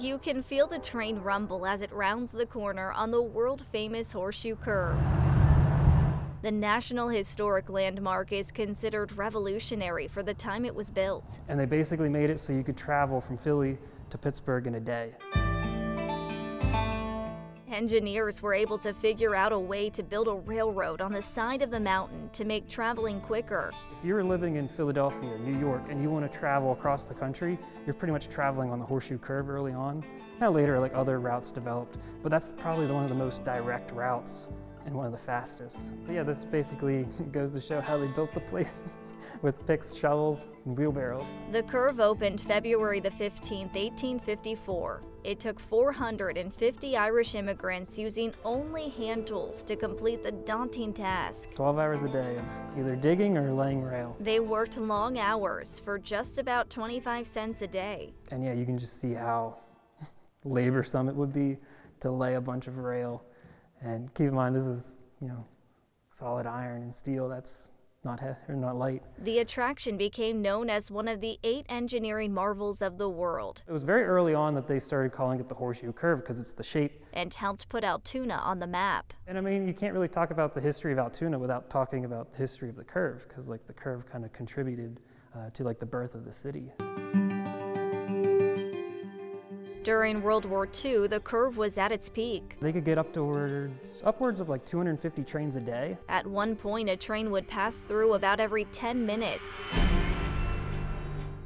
You can feel the train rumble as it rounds the corner on the world-famous Horseshoe Curve. The National Historic Landmark is considered revolutionary for the time it was built. And they basically made it so you could travel from Philly to Pittsburgh in a day. Engineers were able to figure out a way to build a railroad on the side of the mountain to make traveling quicker. If you were living in Philadelphia, New York, and you want to travel across the country, you're pretty much traveling on the Horseshoe Curve early on. Now later, like other routes developed, but that's probably one of the most direct routes and one of the fastest. But yeah, this basically goes to show how they built the place with picks, shovels, and wheelbarrows. The curve opened February the 15th, 1854. It took 450 Irish immigrants using only hand tools to complete the daunting task. 12 hours a day of either digging or laying rail. They worked long hours for just about 25 cents a day. And yeah, you can just see how laborsome it would be to lay a bunch of rail. And keep in mind, this is, solid iron and steel. That's not light. The attraction became known as one of the 8 engineering marvels of the world. It was very early on that they started calling it the Horseshoe Curve because it's the shape. And helped put Altoona on the map. And I mean, you can't really talk about the history of Altoona without talking about the history of the curve, because the curve kind of contributed to the birth of the city. During World War II, the curve was at its peak. They could get upwards of 250 trains a day. At one point, a train would pass through about every 10 minutes.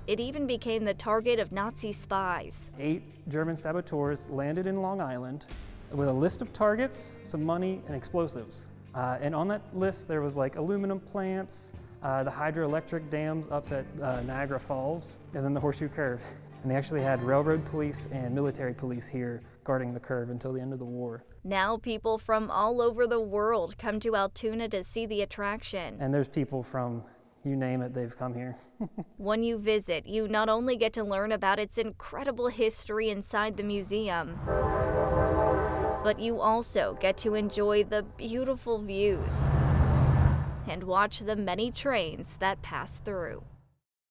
It even became the target of Nazi spies. 8 German saboteurs landed in Long Island with a list of targets, some money, and explosives. And on that list, there was aluminum plants, the hydroelectric dams up at Niagara Falls, and then the Horseshoe Curve. And they actually had railroad police and military police here guarding the curve until the end of the war. Now people from all over the world come to Altoona to see the attraction. And there's people from, you name it, they've come here. When you visit, you not only get to learn about its incredible history inside the museum, but you also get to enjoy the beautiful views and watch the many trains that pass through.